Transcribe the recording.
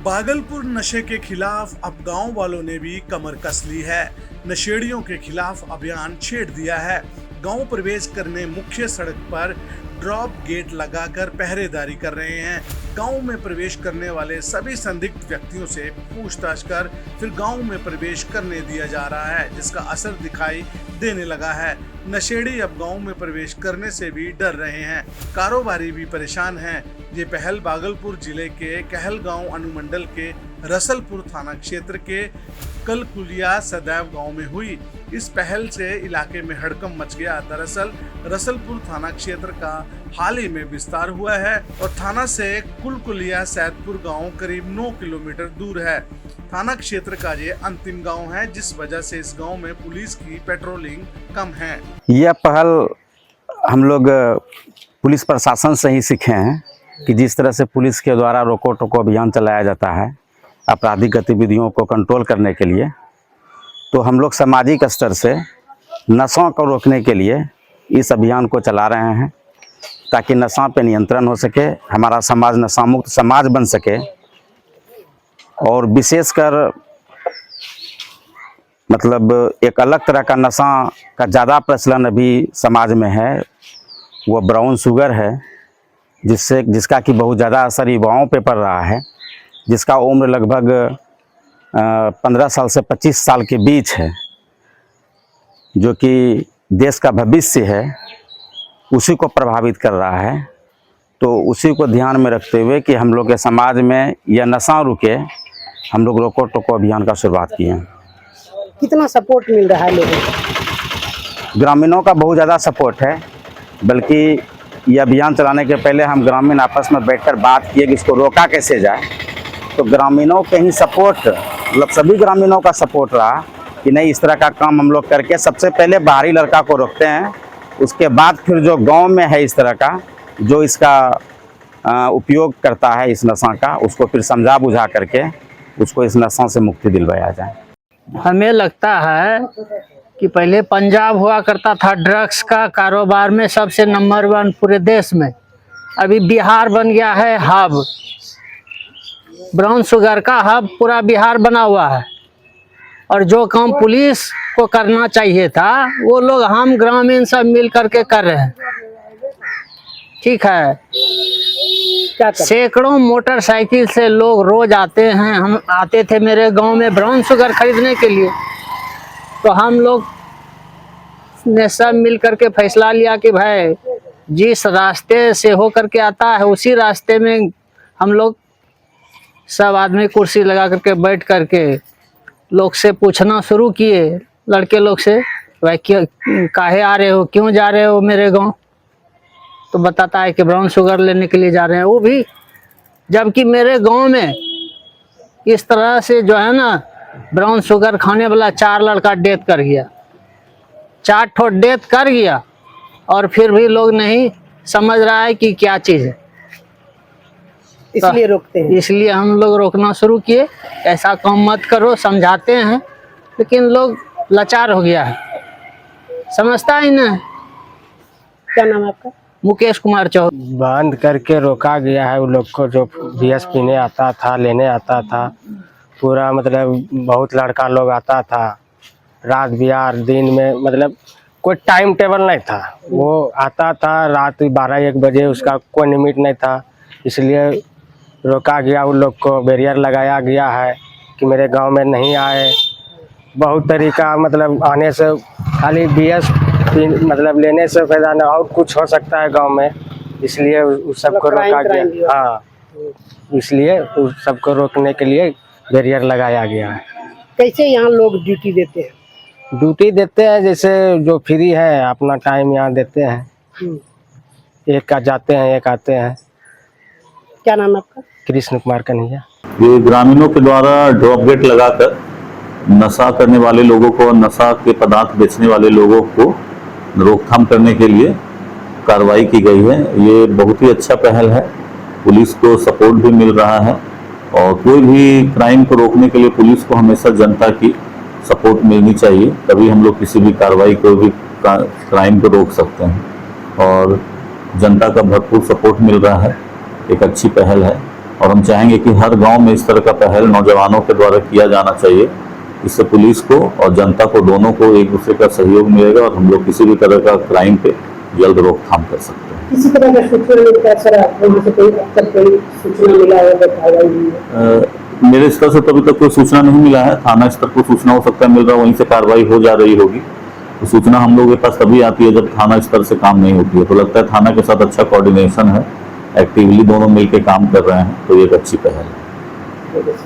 भागलपुर नशे के खिलाफ अब गांव वालों ने भी कमर कस ली है। नशेड़ियों के खिलाफ अभियान छेड़ दिया है। गांव प्रवेश करने मुख्य सड़क पर ड्रॉप गेट लगाकर पहरेदारी कर रहे हैं। गांव में प्रवेश करने वाले सभी संदिग्ध व्यक्तियों से पूछताछ कर फिर गांव में प्रवेश करने दिया जा रहा है, जिसका असर दिखाई देने लगा है। नशेड़ी अब गांव में प्रवेश करने से भी डर रहे हैं, कारोबारी भी परेशान हैं। ये पहल भागलपुर जिले के कहलगांव अनुमंडल के रसलपुर थाना क्षेत्र के कलकुलिया सदैव गांव में हुई। इस पहल से इलाके में हड़कंप मच गया। दरअसल रसलपुर थाना क्षेत्र का हाल ही में विस्तार हुआ है और थाना से कुलकुलिया सैदपुर गांव करीब 9 किलोमीटर दूर है। थाना क्षेत्र का ये अंतिम गांव है, जिस वजह से इस गांव में पुलिस की पेट्रोलिंग कम है। यह पहल हम लोग पुलिस प्रशासन से ही सीखे हैं कि जिस तरह से पुलिस के द्वारा रोको टोको अभियान चलाया जाता है आपराधिक गतिविधियों को कंट्रोल करने के लिए, तो हम लोग सामाजिक स्तर से नशों को रोकने के लिए इस अभियान को चला रहे हैं ताकि नशा पे नियंत्रण हो सके, हमारा समाज नशा मुक्त समाज बन सके। और विशेषकर मतलब एक अलग तरह का नशा का ज़्यादा प्रचलन अभी समाज में है, वो ब्राउन शुगर है, जिसका कि बहुत ज़्यादा असर युवाओं पे पड़ रहा है, जिसका उम्र लगभग 15 साल से 25 साल के बीच है, जो कि देश का भविष्य है, उसी को प्रभावित कर रहा है। तो उसी को ध्यान में रखते हुए कि हम लोग के समाज में यह नशा रुके, हम लोग रोको टोको अभियान का शुरुआत किए हैं। कितना सपोर्ट मिल रहा है लोगों को? ग्रामीणों का बहुत ज़्यादा सपोर्ट है, बल्कि ये अभियान चलाने के पहले हम ग्रामीण आपस में बैठकर बात किए कि इसको रोका कैसे जाए। तो ग्रामीणों के ही सपोर्ट, मतलब सभी ग्रामीणों का सपोर्ट रहा कि नहीं, इस तरह का काम हम लोग करके सबसे पहले बाहरी लड़का को रोकते हैं, उसके बाद फिर जो गांव में है इस तरह का जो इसका उपयोग करता है इस नशा का, उसको फिर समझा बुझा करके उसको इस नशा से मुक्ति दिलवाया जाए। हमें लगता है कि पहले पंजाब हुआ करता था ड्रग्स का कारोबार में सबसे नंबर 1 पूरे देश में। अभी बिहार बन गया है हब, ब्राउन शुगर का हब पूरा बिहार बना हुआ है। और जो काम पुलिस को करना चाहिए था वो लोग हम ग्रामीण सब मिल करके कर रहे हैं। ठीक है, सैकड़ों मोटरसाइकिल से लोग रोज आते हैं। हम आते थे मेरे गांव में ब्राउन शुगर खरीदने के लिए, तो हम लोग ने सब मिल करके फैसला लिया कि भाई जिस रास्ते से हो करके आता है उसी रास्ते में हम लोग सब आदमी कुर्सी लगा करके बैठ करके लोग से पूछना शुरू किए, लड़के लोग से, भाई क्यों काहे आ रहे हो, क्यों जा रहे हो मेरे गांव? तो बताता है कि ब्राउन शुगर लेने के लिए जा रहे हैं। वो भी जबकि मेरे गांव में इस तरह से जो है ना ब्राउन शुगर खाने वाला 4 लड़का डेथ कर गया, 4 ठो डेथ कर गया, और फिर भी लोग नहीं समझ रहा है कि क्या चीज़ है, इसलिए रोकते हैं। इसलिए हम लोग रोकना शुरू किए, ऐसा काम मत करो, समझाते हैं, लेकिन लोग लाचार हो गया है, समझता ही नहीं। क्या नाम है आपका? मुकेश कुमार चौधरी। बंद करके रोका गया है उन लोग को जो बीएस पीने आता था, लेने आता था। पूरा मतलब बहुत लड़का लोग आता था, रात बिहार दिन में, मतलब कोई टाइम टेबल नहीं था। वो आता था रात 12-1 बजे, उसका कोई लिमिट नहीं था। इसलिए रोका गया, उन लोग को बैरियर लगाया गया है कि मेरे गांव में नहीं आए। बहुत तरीका, मतलब आने से खाली बीएस मतलब लेने से फायदा नहीं, और कुछ हो सकता है गांव में, इसलिए उस सबको रोका गया। हाँ, इसलिए उस सबको रोकने के लिए बैरियर लगाया गया है। कैसे यहाँ लोग ड्यूटी देते हैं? ड्यूटी देते हैं जैसे जो फ्री है अपना टाइम यहाँ देते हैं, एक का जाते हैं एक आते हैं। क्या नाम है आपका? कृष्ण कुमार कन्हैया। ये ग्रामीणों के द्वारा ड्रॉप गेट लगाकर नशा करने वाले लोगों को, नशा के पदार्थ बेचने वाले लोगों को रोकथाम करने के लिए कार्रवाई की गई है। ये बहुत ही अच्छा पहल है, पुलिस को सपोर्ट भी मिल रहा है, और कोई भी क्राइम को रोकने के लिए पुलिस को हमेशा जनता की सपोर्ट मिलनी चाहिए, तभी हम लोग किसी भी कार्रवाई को भी क्राइम को रोक सकते हैं। और जनता का भरपूर सपोर्ट मिल रहा है, एक अच्छी पहल है। और हम चाहेंगे कि हर गांव में इस तरह का पहल नौजवानों के द्वारा किया जाना चाहिए। इससे पुलिस को और जनता को दोनों को एक दूसरे का सहयोग मिलेगा और हम लोग किसी भी तरह का क्राइम पे जल्द रोकथाम कर सकते हैं। किसी तरह का सूचना मिलता है सर आपको, जैसे कोई अब तक कोई सूचना मिला है कार्रवाई हुई है? मेरे स्तर से तो अभी तक कोई सूचना नहीं मिला है। थाना स्तर को सूचना हो सकता है मिल रहा है, वहीं से कार्रवाई हो जा रही होगी। तो सूचना हम लोगों के पास तभी आती है जब थाना स्तर से काम नहीं होती है। तो लगता है थाना के साथ अच्छा कोऑर्डिनेशन है, एक्टिवली दोनों मिलकर काम कर रहे हैं, तो ये एक अच्छी पहल है।